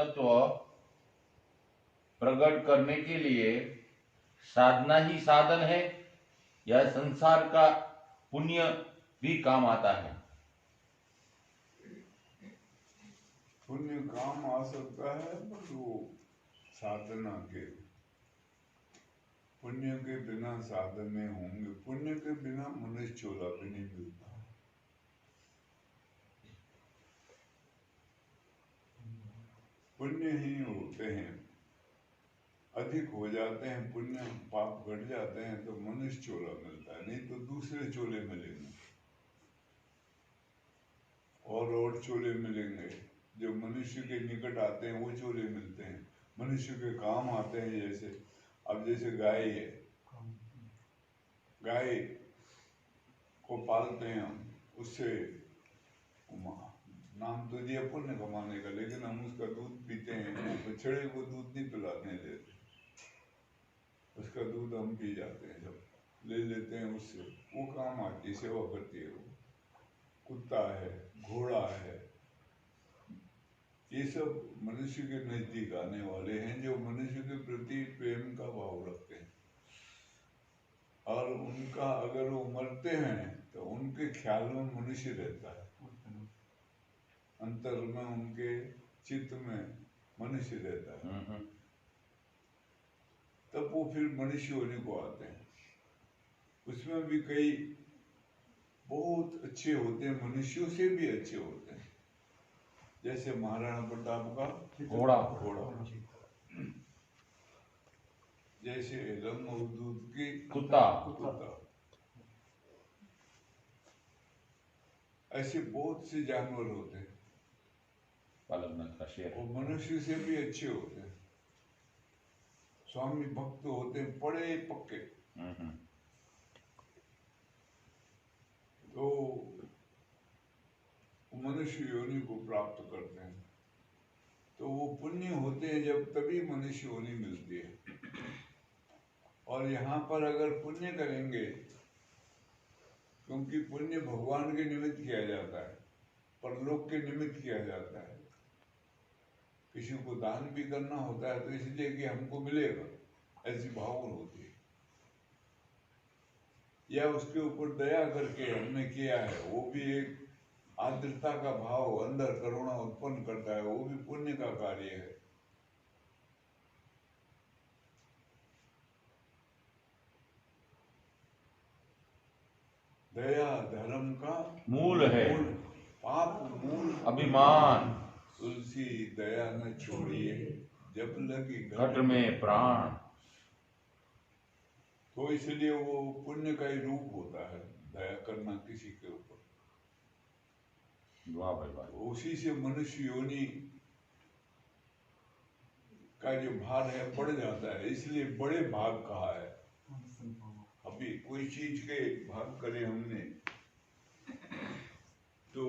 तत्व प्रकट करने के लिए साधना ही साधन है या संसार का पुण्य भी काम आता है? पुण्य काम आ सकता है, पर वो साधना के, पुण्य के बिना साधन नहीं होंगे। पुण्य के बिना मनुष्य चोला भी नहीं मिलता। पुण्य ही होते हैं, अधिक हो जाते हैं पुण्य, पाप घट जाते हैं तो मनुष्य चोला मिलता है, नहीं तो दूसरे चोले मिलेंगे और चोले मिलेंगे। जो मनुष्य के निकट आते हैं वो चोले मिलते हैं, मनुष्य के काम आते हैं। जैसे अब जैसे गाय है, गाय को पालते हैं हम, उससे नाम तो दिया पुण्य कमाने का, लेकिन हम उसका दूध पीते हैं। वो बछड़े को दूध नहीं पिलाने देते, उसका दूध हम पी जाते हैं, जब ले लेते हैं उससे, वो काम आती है, सेवा करती है। वो कुत्ता है, घोड़ा है, ये सब मनुष्य के नजदीक आने वाले हैं, जो मनुष्य के प्रति प्रेम का भाव रखते हैं। और उनका अगर वो मरते हैं तो उनके ख्याल में मनुष्य रहता है, अंतर में उनके चित्त में मनुष्य रहता है। तब वो फिर मनुष्य होने को आते हैं। उसमें भी कई बहुत अच्छे होते हैं, मनुष्यों से भी अच्छे होते हैं। जैसे महाराणा प्रताप का घोड़ा, जैसे लंगोदूत की कुत्ता। ऐसे बहुत से जानवर होते हैं, वो मनुष्य से भी अच्छे होते हैं। स्वामी भक्त होते हैं, बड़े पक्के, तो मनुष्य योनि को प्राप्त करते हैं। तो वो पुण्य होते हैं जब, तभी मनुष्य योनि मिलती है। और यहाँ पर अगर पुण्य करेंगे, क्योंकि पुण्य भगवान के निमित्त किया जाता है, परलोक के निमित्त किया जाता है। किसी को दान भी करना होता है तो इसलिए कि हमको मिलेगा, ऐसी भावना होती है। या उसके ऊपर दया करके हमने किया है, वो भी एक आर्द्रता का भाव अंदर करुणा उत्पन्न करता है, वो भी पुण्य का कार्य है। दया धर्म का मूल है, पाप मूल अभिमान। तुलसी दया न छोड़िए, जब लगी घट में प्राण। तो इसलिए वो पुण्य का ही रूप होता है, दया करना किसी के ऊपर। वाह भाई वाह। उसी से मनुष्य योनि का जो भार है बढ़ जाता है, इसलिए बड़े भाग कहा है। अभी कोई चीज के भाग करे हमने तो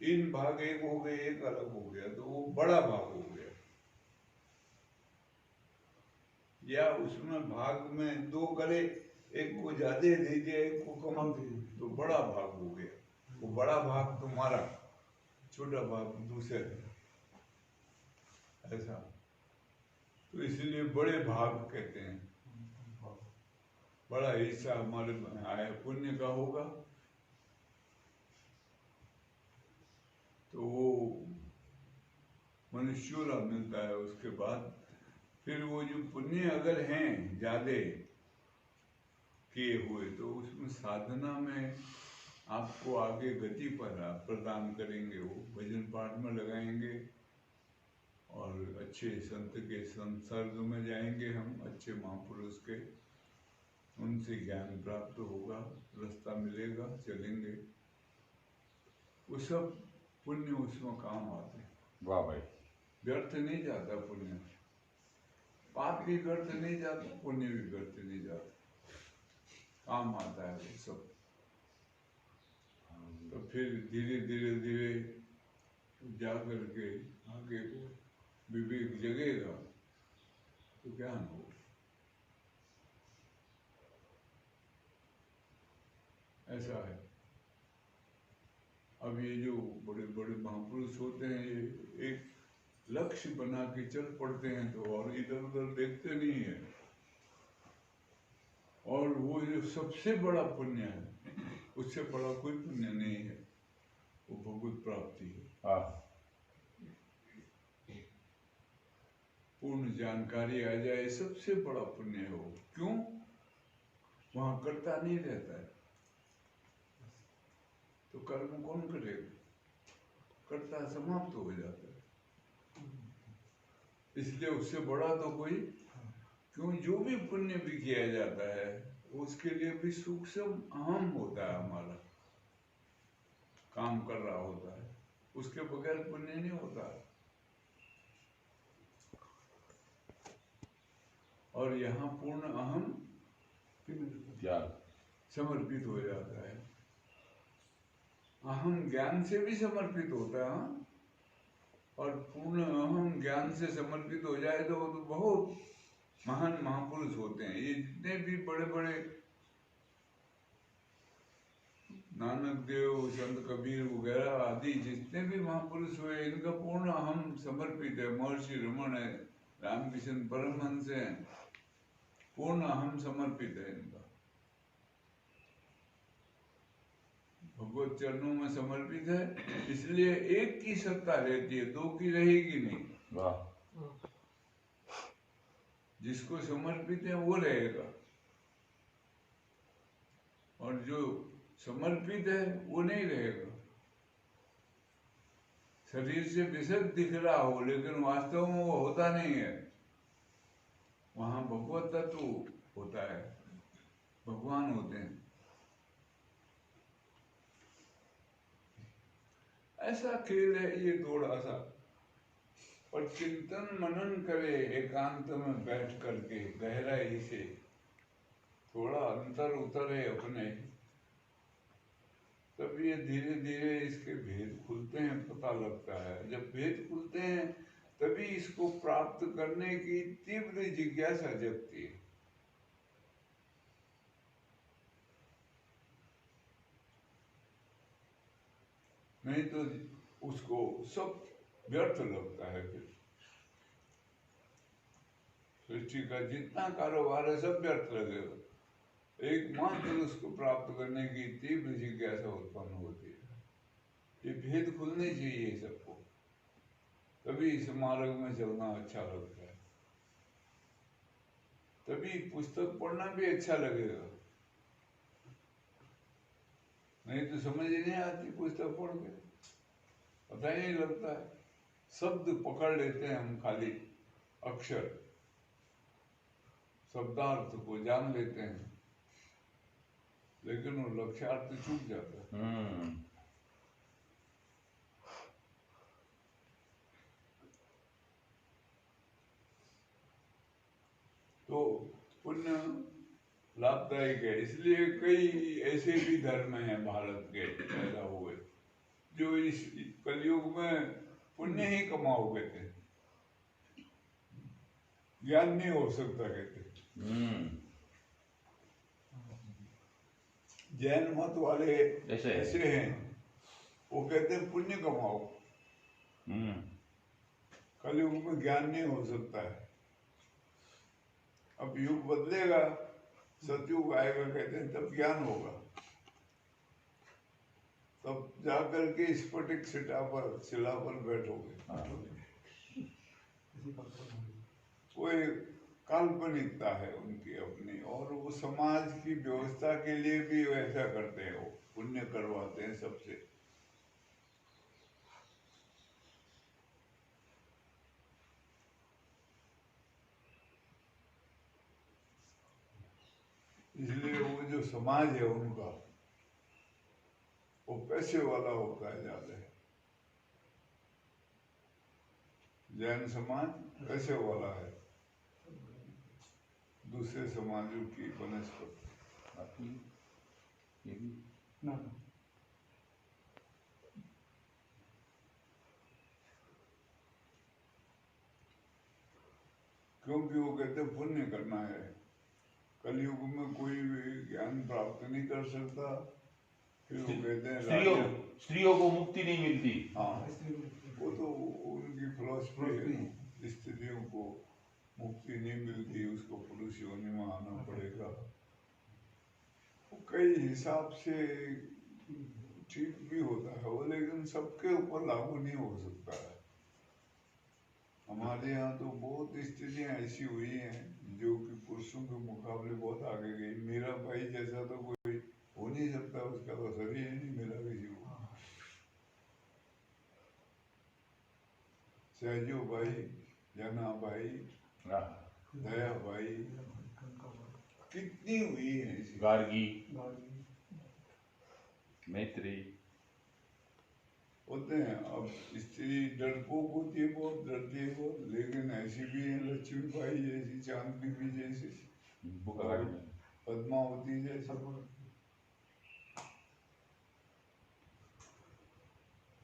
तीन भाग एक हो गए, एक अलग हो गया, तो वो बड़ा भाग हो गया। या उसमें भाग में दो करे, एक को ज्यादा दे दिया, एक को कम दे दिया, तो बड़ा भाग हो गया। वो बड़ा भाग तुम्हारा, छोटा भाग दूसरे, ऐसा। तो इसलिए बड़े भाग कहते हैं। बड़ा हिस्सा हमारे आया पुण्य का होगा तो वो मनुष्यों मिलता है। उसके बाद फिर वो जो पुण्य अगर हैं ज्यादा किए हुए, तो उसमें साधना में आपको आगे गति प्रदान करेंगे। वो भजन पाठ में लगाएंगे और अच्छे संत के संसर्ग में जाएंगे हम, अच्छे महापुरुष के, उनसे ज्ञान प्राप्त होगा, रास्ता मिलेगा, चलेंगे। वो सब पुण्य उसमें काम आते हैं। वाह भाई। व्यर्थ नहीं जाता पुण्य, पाप भी व्यर्थ नहीं जाता, पुण्य भी व्यर्थ नहीं जाता, काम आता है वो सब। तो फिर धीरे धीरे धीरे जा करके आगे विवेक जगेगा तो ज्ञान होगा। ऐसा है। अब ये जो बड़े बड़े महापुरुष होते हैं, ये एक लक्ष्य बना के चल पड़ते हैं तो और इधर उधर देखते नहीं है। और वो जो सबसे बड़ा पुण्य है, उससे बड़ा कोई पुण्य नहीं है, वो भगवत प्राप्ति है। हाँ, पूर्ण जानकारी आ जाए, सबसे बड़ा पुण्य हो। क्यों? वहां कर्ता नहीं रहता है, तो कर्म कौन करेगा? कर्ता समाप्त हो जाता है। इसलिए उससे बड़ा तो कोई, क्यों, जो भी पुण्य भी किया जाता है उसके लिए भी सूक्ष्म अहम होता है, हमारा काम कर रहा होता है, उसके बगैर पुण्य नहीं होता। और यहाँ पूर्ण अहम ज्ञान समर्पित हो जाता है। अहम ज्ञान से भी समर्पित होता है, हाँ? और पूर्ण अहम ज्ञान से समर्पित हो जाए तो वो तो बहुत महान महापुरुष होते हैं। ये जितने भी बड़े बड़े नानक देव, संत कबीर वगैरह आदि जितने भी महापुरुष हुए, इनका पूर्ण अहम समर्पित है। महर्षि रमन है, रामकृष्ण परमहंस है, पूर्ण अहम समर्पित है इनका, भगवत चरणों में समर्पित है। इसलिए एक की सत्ता रहती है, दो की रहेगी नहीं। वाह, जिसको समर्पित है वो रहेगा, और जो समर्पित है वो नहीं रहेगा। शरीर से बेशक दिख रहा हो, लेकिन वास्तव में वो होता नहीं है। वहां भगवत तत्व होता है, भगवान होते हैं। ऐसा खेल है ये थोड़ा सा, और चिंतन मनन करे एकांत में बैठ करके, गहराई से थोड़ा अंतर उतरे अपने, तब ये धीरे धीरे इसके भेद खुलते हैं, पता लगता है। जब भेद खुलते हैं तभी इसको प्राप्त करने की तीव्र जिज्ञासा जगती है। नहीं तो उसको सब व्यर्थ लगता है। फिर सृष्टि का जितना कारोबार है सब व्यर्थ लगेगा। एकमात्र उसको प्राप्त करने की तीव्र जिज्ञासा उत्पन्न होती है। ये भेद खुलने चाहिए सबको, तभी इस मार्ग में चलना अच्छा लगता है, तभी पुस्तक पढ़ना भी अच्छा लगेगा। नहीं तो समझ ही नहीं आती पुस्तक पढ़ के, पता ही नहीं लगता है। शब्द पकड़ लेते हैं हम, खाली अक्षर शब्दार्थ को जान लेते हैं, लेकिन वो लक्ष्यार्थ चूक जाता है। तो पुण्य लाभदायक है। इसलिए कई ऐसे भी धर्म हैं भारत के पैदा हुए जो इस कलयुग में पुण्य ही कमाओगे थे, ज्ञान नहीं हो सकता कहते। जैन मत वाले ऐसे हैं, वो कहते हैं पुण्य कमाओ, कलयुग में ज्ञान नहीं हो सकता है। अब युग बदलेगा, सतयुग आएगा कहते हैं, तब ज्ञान होगा, तब जाकर के स्फटिक शिला पर बैठोगे। कोई काल्पनिकता है उनकी अपनी, और वो समाज की व्यवस्था के लिए भी ऐसा करते हैं, वो पुण्य करवाते हैं सबसे। इसलिए वो जो समाज है उनका, वो पैसे वाला होता है ज्यादा। जैन समाज पैसे वाला है, दूसरे समाजों की बनस्पति। क्योंकि वो कहते हैं पुण्य करना है। कलयुग में कोई भी ज्ञान प्राप्त नहीं कर सकता। फिर वो कहते हैं स्त्रियों को मुक्ति नहीं मिलती। हाँ, वो तो उनकी फिलॉसफी है, स्त्रियों को मुक्ति नहीं मिलती, उसको पुरुष योनि में आना पड़ेगा। वो कई हिसाब से ठीक भी होता है वो, लेकिन सबके ऊपर लागू नहीं हो सकता है। हमारे यहाँ तो बहुत स्त्रियां ऐसी हुई हैं जो कि पुरुषों के मुकाबले बहुत आगे गई। मेरा भाई जैसा तो कोई हो नहीं सकता, उसका तो शरीर ही नहीं मिला किसी को। सहजो भाई, जना भाई, दया भाई, कितनी हुई है ऐसी। गार्गी, मैत्री होते हैं। अब स्त्री डरपोक होती है, बहुत डरती है बहुत, लेकिन ऐसी भी है लक्ष्मी बाई जैसी, चांद बीबी जैसी, और पद्मावती जैसी।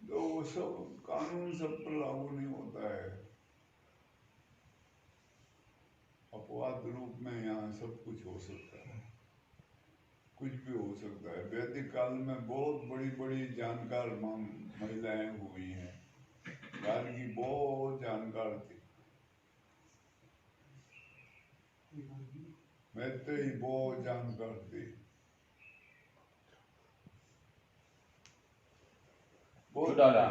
तो वो सब कानून सब पर लागू नहीं होता है। अपवाद रूप में यहाँ सब कुछ हो सकता है, कुछ भी हो सकता है। वैदिक काल में बहुत बड़ी बड़ी जानकार महिलाएं हुई हैं। गार्गी बहुत जानकार थी, मैत्रेयी बहुत जानकार थी, चुड़ाला,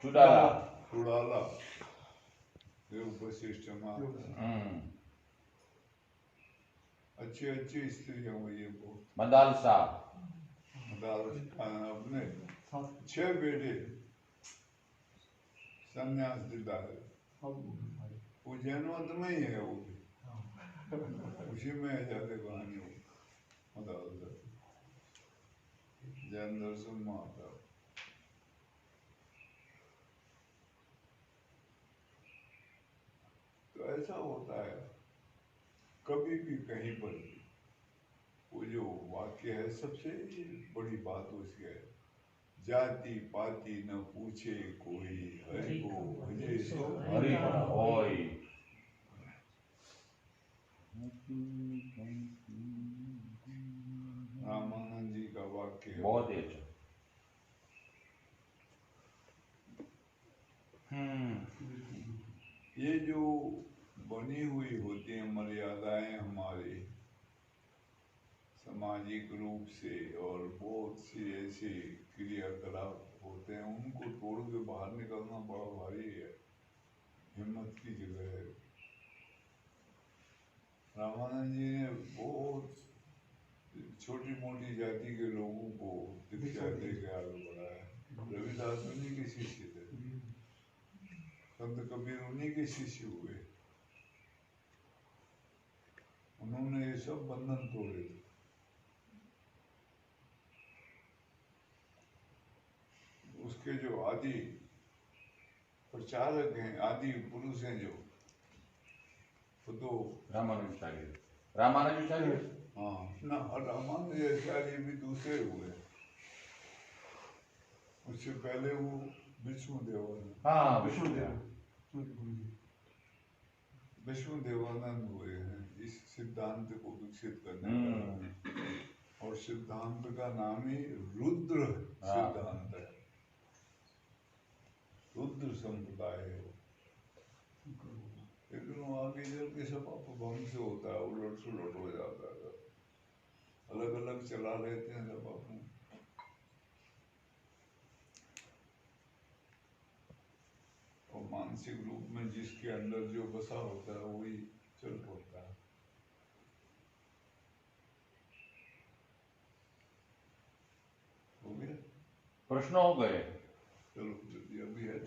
चुड़ाला, चुड़ाला देव वशिष्ठ माता, अच्छी अच्छी स्त्रियां हुई है बहुत। मदालसा, अपने 6 बेटे संन्यास दिला है, उज्जैन में ही है वो भी, उसी में है ज्यादा कहानी वो मदालसा, जैन दर्शन माता। तो ऐसा होता है कभी भी कहीं पर भी। वो जो वाक्य है सबसे बड़ी बात उसकी है, जाति पाति न पूछे कोई, हरि को भजे सो हरि होय। रामानंद जी का वाक्य है। बहुत ही अच्छा। ये जो बनी हुई होती है मर्यादाएं हमारी सामाजिक रूप से, और बहुत सी ऐसे क्रियाकलाप होते हैं, उनको तोड़ के बाहर निकलना बड़ा भारी है, हिम्मत की जगह है। रामानंद जी ने बहुत छोटी मोटी जाति के लोगों को दीक्षा दे के आगे बढ़ाया। रविदास उन्हीं के शिष्य थे, संत कबीर उन्हीं के शिष्य हुए, उन्होंने ये सब बंधन तोड़े। उसके जो आदि प्रचारक हैं, आदि पुरुष हैं जो, वो तो रामानुजाचार्य, रामानुजाचार्य, हाँ ना, रामानुजाचार्य भी दूसरे हुए, उससे पहले वो विष्णुदेवानंद, हाँ विष्णुदेव, विष्णुदेवानंद हुए हैं इस सिद्धांत को विकसित करने का। और सिद्धांत का नाम ही रुद्र सिद्धांत है, रुद्र संप्रदाय है वो। लेकिन वो आगे चल के सब अपभ्रंश से होता है, उलट सुलट हो जाता है, अलग अलग चला लेते हैं सब अपने। और मानसिक रूप में जिसके अंदर जो बसा होता है वही चल पड़ता है। हो गया, प्रश्न हो गए। चलो अभी है।